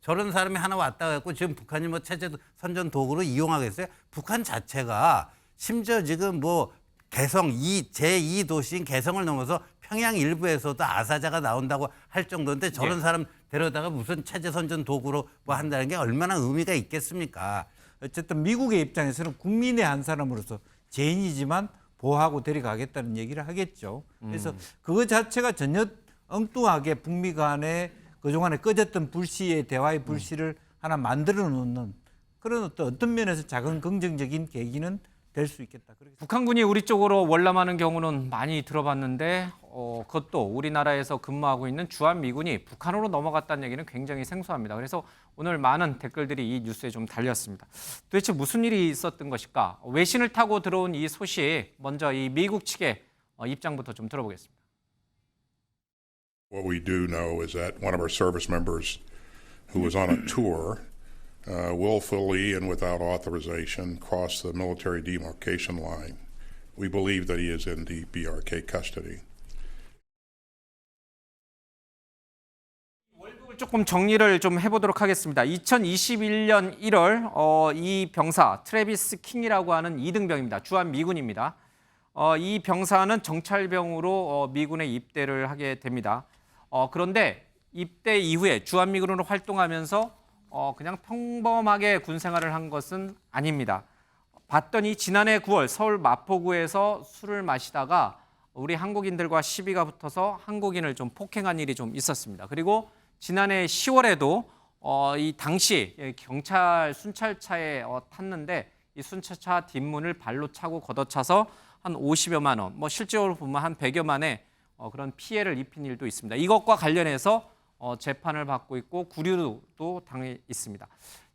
저런 사람이 하나 왔다 갖고 지금 북한이 뭐 체제 선전 도구로 이용하겠어요? 북한 자체가 심지어 지금 뭐 개성 제2 도시인 개성을 넘어서 평양 일부에서도 아사자가 나온다고 할 정도인데 저런 사람 데려다가 무슨 체제 선전 도구로 뭐 한다는 게 얼마나 의미가 있겠습니까? 어쨌든 미국의 입장에서는 국민의 한 사람으로서 죄인이지만 보호하고 데려가겠다는 얘기를 하겠죠. 그래서 그거 자체가 전혀 엉뚱하게 북미 간에 그동안에 꺼졌던 불씨의 대화의 불씨를 하나 만들어 놓는 그런 어떤 면에서 작은 긍정적인 계기는 될 수 있겠다. 북한군이 우리 쪽으로 월남하는 경우는 많이 들어봤는데 그것도 우리나라에서 근무하고 있는 주한미군이 북한으로 넘어갔다는 얘기는 굉장히 생소합니다. 그래서 오늘 많은 댓글들이 이 뉴스에 좀 달렸습니다. 도대체 무슨 일이 있었던 것일까? 외신을 타고 들어온 이 소식, 먼저 이 미국 측의 입장부터 좀 들어보겠습니다. What we do know is that one of our service members who was on a tour willfully and without authorization crossed the military demarcation line. We believe that he is in the BRK custody. 조금 정리를 좀 해보도록 하겠습니다. 2021년 1월 이 병사 트래비스 킹이라고 하는 2등병입니다. 주한미군입니다. 이 병사는 정찰병으로 미군에 입대를 하게 됩니다. 그런데 입대 이후에 주한미군으로 활동하면서 그냥 평범하게 군 생활을 한 것은 아닙니다. 봤더니 지난해 9월 서울 마포구에서 술을 마시다가 우리 한국인들과 시비가 붙어서 한국인을 좀 폭행한 일이 좀 있었습니다. 그리고 지난해 10월에도 이 당시 경찰 순찰차에 탔는데 이 순찰차 뒷문을 발로 차고 걷어차서 한 50여만 원, 뭐 실제로 보면 한 100여만의 그런 피해를 입힌 일도 있습니다. 이것과 관련해서 재판을 받고 있고 구류도 당해 있습니다.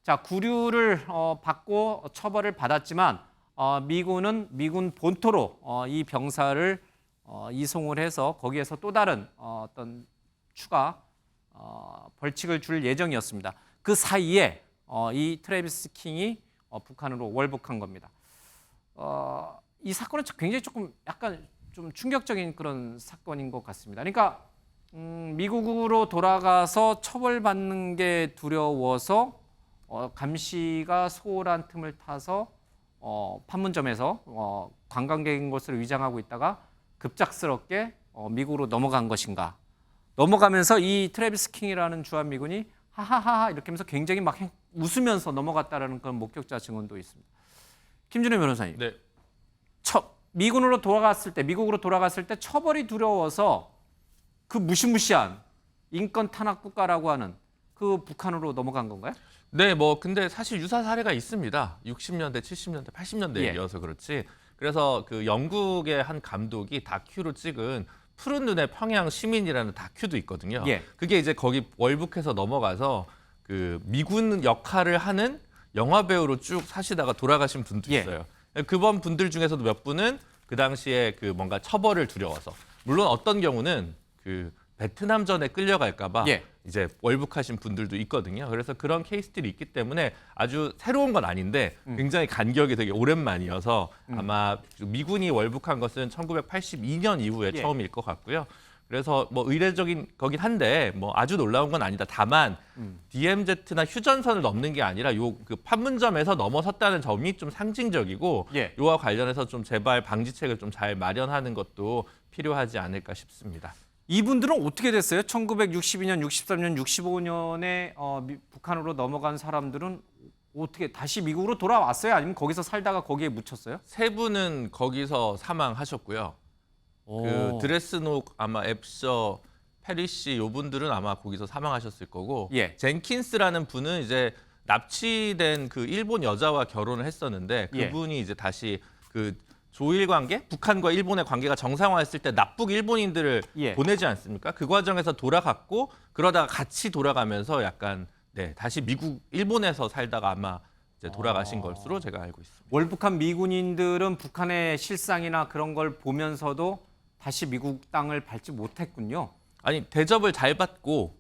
자, 구류를 받고 처벌을 받았지만 미군은 미군 본토로 이 병사를 이송을 해서 거기에서 또 다른 어떤 추가 벌칙을 줄 예정이었습니다. 그 사이에 이 트래비스 킹이 북한으로 월북한 겁니다. 이 사건은 굉장히 조금 약간 좀 충격적인 그런 사건인 것 같습니다. 그러니까 미국으로 돌아가서 처벌받는 게 두려워서 감시가 소홀한 틈을 타서 판문점에서 관광객인 것으로 위장하고 있다가 급작스럽게 미국으로 넘어간 것인가. 넘어가면서 이 트래비스 킹이라는 주한미군이 하하하 이렇게 하면서 굉장히 막 웃으면서 넘어갔다라는 그런 목격자 증언도 있습니다. 김준호 변호사님. 네. 미국으로 돌아갔을 때 처벌이 두려워서 그 무시무시한 인권 탄압 국가라고 하는 그 북한으로 넘어간 건가요? 네, 뭐 근데 사실 유사 사례가 있습니다. 60년대, 70년대, 80년대 예. 이어서 그렇지. 그래서 그 영국의 한 감독이 다큐로 찍은 푸른 눈의 평양 시민이라는 다큐도 있거든요. 예. 그게 이제 거기 월북해서 넘어가서 그 미군 역할을 하는 영화 배우로 쭉 사시다가 돌아가신 분도 예. 있어요. 그번 분들 중에서도 몇 분은 그 당시에 그 뭔가 처벌을 두려워서, 물론 어떤 경우는 그 베트남전에 끌려갈까봐 예. 이제 월북하신 분들도 있거든요. 그래서 그런 케이스들이 있기 때문에 아주 새로운 건 아닌데 굉장히 간격이 되게 오랜만이어서 아마 미군이 월북한 것은 1982년 이후에 예. 처음일 것 같고요. 그래서 뭐 의례적인 거긴 한데 뭐 아주 놀라운 건 아니다. 다만 DMZ나 휴전선을 넘는 게 아니라 요 그 판문점에서 넘어섰다는 점이 좀 상징적이고 예. 요와 관련해서 좀 재발 방지책을 좀 잘 마련하는 것도 필요하지 않을까 싶습니다. 이분들은 어떻게 됐어요? 1962년, 63년, 65년에 북한으로 넘어간 사람들은 어떻게 다시 미국으로 돌아왔어요? 아니면 거기서 살다가 거기에 묻혔어요? 세 분은 거기서 사망하셨고요. 그 드레스녹 아마 앱셔 페리시 요 분들은 아마 거기서 사망하셨을 거고 예. 젠킨스라는 분은 이제 납치된 그 일본 여자와 결혼을 했었는데 예. 그분이 이제 다시 그 조일 관계, 북한과 일본의 관계가 정상화했을 때 납북 일본인들을 예. 보내지 않습니까? 그 과정에서 돌아갔고 그러다가 같이 돌아가면서 약간 다시 미국, 일본에서 살다가 아마 이제 돌아가신 것으로 제가 알고 있습니다. 월북한 미군인들은 북한의 실상이나 그런 걸 보면서도 다시 미국 땅을 밟지 못했군요. 아니 대접을 잘 받고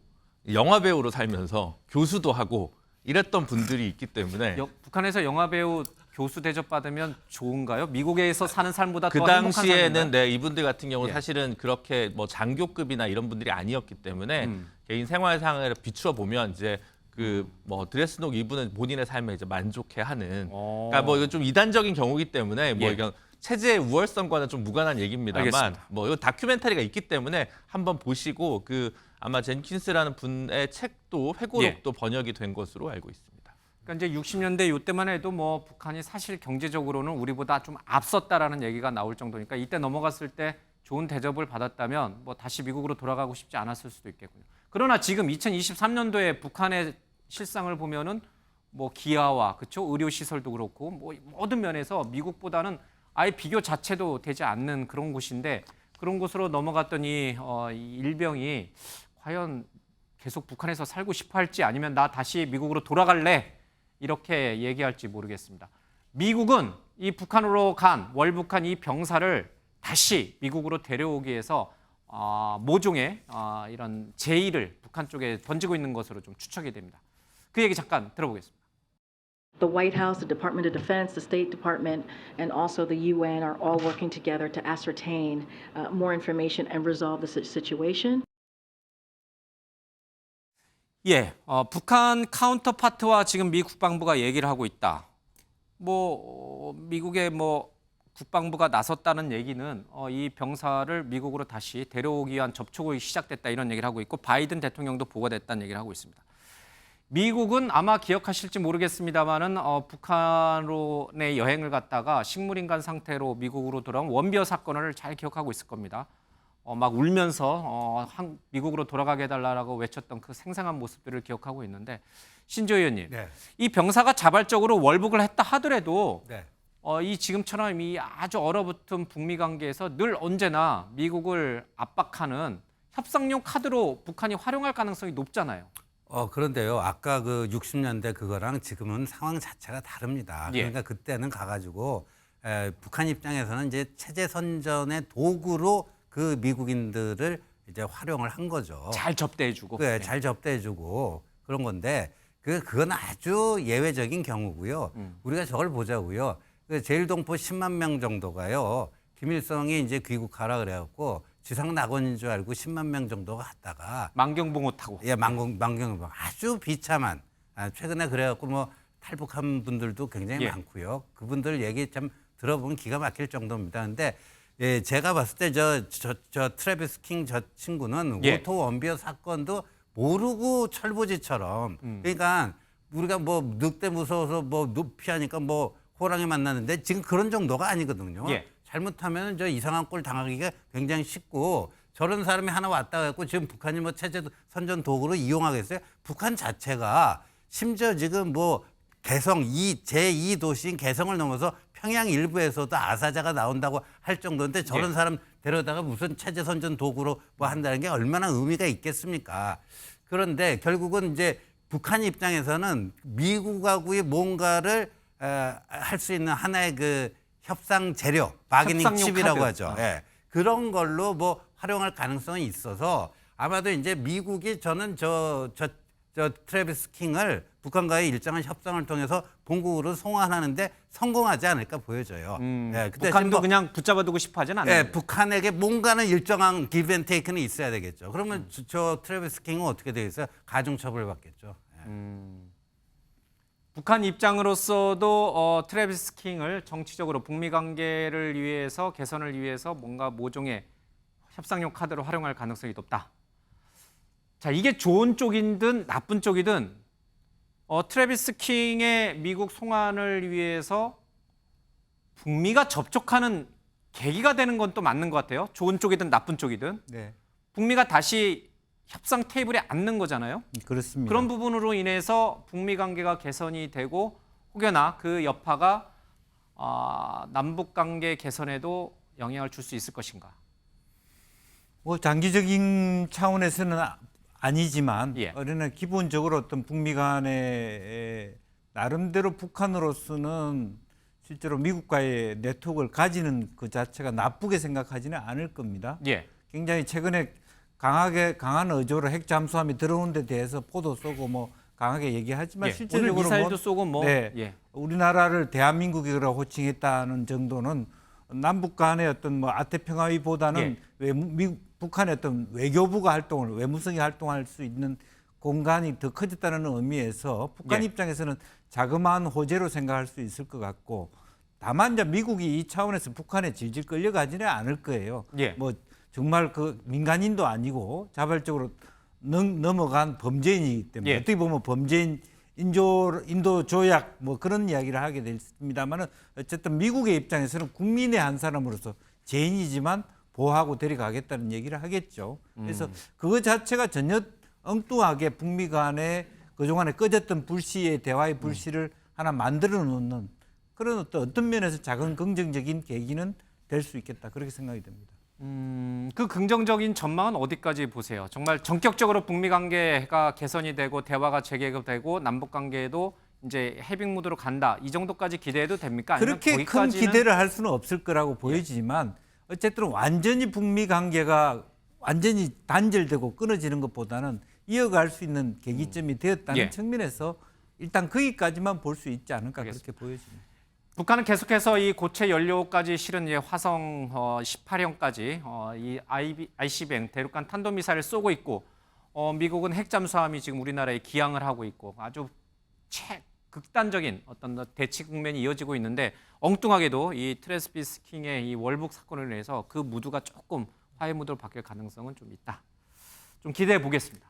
영화 배우로 살면서 교수도 하고 이랬던 분들이 있기 때문에 북한에서 영화 배우 교수 대접 받으면 좋은가요? 미국에서 사는 삶보다 그 더 행복한 당시에는 삶인가요? 이분들 같은 경우는 예. 사실은 그렇게 뭐 장교급이나 이런 분들이 아니었기 때문에 개인 생활상을 비추어 보면 이제 그 뭐 드레스녹 입으는 본인의 삶에 이제 만족해하는. 어. 그러니까 뭐 이거 좀 이단적인 경우이기 때문에 뭐 예. 이건 체제의 우월성과는 좀 무관한 얘기입니다만 알겠습니다. 뭐 이 다큐멘터리가 있기 때문에 한번 보시고 그 아마 젠킨스라는 분의 책도 회고록도 번역이 된 것으로 알고 있습니다. 그러니까 이제 60년대 이때만 해도 뭐 북한이 사실 경제적으로는 우리보다 좀 앞섰다라는 얘기가 나올 정도니까 이때 넘어갔을 때 좋은 대접을 받았다면 뭐 다시 미국으로 돌아가고 싶지 않았을 수도 있겠군요. 그러나 지금 2023년도에 북한의 실상을 보면은 뭐 기아와 그렇죠 의료 시설도 그렇고 뭐 모든 면에서 미국보다는 아예 비교 자체도 되지 않는 그런 곳인데 그런 곳으로 넘어갔더니 이 일병이 과연 계속 북한에서 살고 싶어 할지 아니면 나 다시 미국으로 돌아갈래 이렇게 얘기할지 모르겠습니다. 미국은 이 북한으로 간 월북한 이 병사를 다시 미국으로 데려오기 위해서 모종의 이런 제의를 북한 쪽에 던지고 있는 것으로 좀 추측이 됩니다. 그 얘기 잠깐 들어보겠습니다. The White House, the Department of Defense, the State Department, and also the UN are all working together to ascertain more information and resolve the situation. 예, 북한 카운터파트와 지금 미 국방부가 얘기를 하고 있다. 뭐 미국의 뭐 국방부가 나섰다는 얘기는 이 병사를 미국으로 다시 데려오기 위한 접촉이 시작됐다 이런 얘기를 하고 있고 바이든 대통령도 보고됐다는 얘기를 하고 있습니다. 미국은 아마 기억하실지 모르겠습니다만은 북한으로 내 여행을 갔다가 식물인간 상태로 미국으로 돌아온 원비어 사건을 잘 기억하고 있을 겁니다. 막 울면서 미국으로 돌아가게 해달라고 외쳤던 그 생생한 모습들을 기억하고 있는데 신조 의원님, 네. 이 병사가 자발적으로 월북을 했다 하더라도 네. 이 지금처럼 이 아주 얼어붙은 북미 관계에서 늘 언제나 미국을 압박하는 협상용 카드로 북한이 활용할 가능성이 높잖아요. 그런데요. 아까 그 60년대 그거랑 지금은 상황 자체가 다릅니다. 예. 그러니까 그때는 가가지고 북한 입장에서는 이제 체제 선전의 도구로 그 미국인들을 이제 활용을 한 거죠. 잘 접대해주고. 네, 잘 접대해주고 그런 건데 그건 아주 예외적인 경우고요. 우리가 저걸 보자고요. 그 제일동포 10만 명 정도가요. 김일성이 이제 귀국하라 그래갖고 지상 낙원인 줄 알고 10만 명 정도가 갔다가 만경봉호 타고. 예, 만경봉 아주 비참한 최근에 그래갖고 뭐 탈북한 분들도 굉장히 예. 많고요. 그분들 얘기 참 들어보면 기가 막힐 정도입니다. 근데 예, 제가 봤을 때 저 트래비스 킹 저 친구는 예. 오토 원비어 사건도 모르고 철부지처럼 그러니까 우리가 뭐 늑대 무서워서 뭐 피하니까 뭐 호랑이 만나는데 지금 그런 정도가 아니거든요. 예. 잘못하면 저 이상한 꼴 당하기가 굉장히 쉽고 저런 사람이 하나 왔다 갖고 지금 북한이 뭐 체제 선전 도구로 이용하겠어요? 북한 자체가 심지어 지금 뭐 개성 제2 도시인 개성을 넘어서 평양 일부에서도 아사자가 나온다고 할 정도인데 저런 예. 사람 데려다가 무슨 체제 선전 도구로 뭐 한다는 게 얼마나 의미가 있겠습니까? 그런데 결국은 이제 북한 입장에서는 미국하고의 뭔가를 할 수 있는 하나의 그 협상 재료, 바게닝 협상용 칩이라고 카드. 하죠. 예. 그런 걸로 뭐 활용할 가능성이 있어서 아마도 이제 미국이 저는 저 트래비스 킹을 북한과의 일정한 협상을 통해서 본국으로 송환하는데 성공하지 않을까 보여져요. 예, 그 대신 북한도 뭐, 그냥 붙잡아두고 싶어하진 않아요. 예, 북한에게 뭔가는 일정한 기브 앤 테이크는 있어야 되겠죠. 그러면 저 트래비스 킹은 어떻게 되겠어요? 가중처벌 받겠죠. 예. 북한 입장으로서도 트래비스 킹을 정치적으로 북미 관계를 위해서 개선을 위해서 뭔가 모종의 협상용 카드로 활용할 가능성이 높다. 자, 이게 좋은 쪽이든 나쁜 쪽이든 트래비스 킹의 미국 송환을 위해서 북미가 접촉하는 계기가 되는 건 또 맞는 것 같아요. 좋은 쪽이든 나쁜 쪽이든 네, 북미가 다시 협상 테이블에 앉는 거잖아요. 그렇습니다. 그런 부분으로 인해서 북미 관계가 개선이 되고 혹여나 그 여파가 남북 관계 개선에도 영향을 줄 수 있을 것인가? 뭐 장기적인 차원에서는 아니지만 예. 우리는 기본적으로 어떤 북미 간의 나름대로 북한으로서는 실제로 미국과의 네트워크를 가지는 그 자체가 나쁘게 생각하지는 않을 겁니다. 예. 굉장히 최근에 강한 의조로 핵 잠수함이 들어오는 데 대해서 포도 쏘고 뭐 강하게 얘기하지만 예. 실제적으로 오늘 미사일도 뭐, 쏘고 뭐 네, 예. 우리나라를 대한민국이라고 호칭했다는 정도는 남북 간의 어떤 뭐 아태평화위보다는 북한의 어떤 외교부가 외무성이 활동할 수 있는 공간이 더 커졌다는 의미에서 북한 예. 입장에서는 자그마한 호재로 생각할 수 있을 것 같고, 다만 이제 미국이 이 차원에서 북한에 질질 끌려가지는 않을 거예요. 예. 뭐 정말 그 민간인도 아니고 자발적으로 넘어간 범죄인이기 때문에 예. 어떻게 보면 범죄인 인도 조약 뭐 그런 이야기를 하게 됐습니다만은 어쨌든 미국의 입장에서는 국민의 한 사람으로서 죄인이지만 보호하고 데려가겠다는 얘기를 하겠죠. 그래서 그거 자체가 전혀 엉뚱하게 북미 간에 그동안에 꺼졌던 불씨의 대화의 불씨를 하나 만들어 놓는 그런 어떤 면에서 작은 긍정적인 계기는 될 수 있겠다, 그렇게 생각이 됩니다. 그 긍정적인 전망은 어디까지 보세요? 정말 전격적으로 북미 관계가 개선이 되고 대화가 재개되고 남북 관계에도 이제 해빙 모드로 간다, 이 정도까지 기대해도 됩니까? 아니면 그렇게 큰 거기까지는 기대를 할 수는 없을 거라고 보여지지만 어쨌든 완전히 북미 관계가 완전히 단절되고 끊어지는 것보다는 이어갈 수 있는 계기점이 되었다는 예. 측면에서 일단 거기까지만 볼 수 있지 않을까, 그렇게 보여집니다. 북한은 계속해서 이 고체 연료까지 실은 이제 화성 18형까지 이 ICBM 대륙간 탄도미사일을 쏘고 있고, 미국은 핵 잠수함이 지금 우리나라에 기항을 하고 있고 아주 극단적인 어떤 대치 국면이 이어지고 있는데, 엉뚱하게도 이 트래비스 킹의 이 월북 사건을 위해서 그 무드가 조금 화해 무드로 바뀔 가능성은 좀 있다. 좀 기대해 보겠습니다.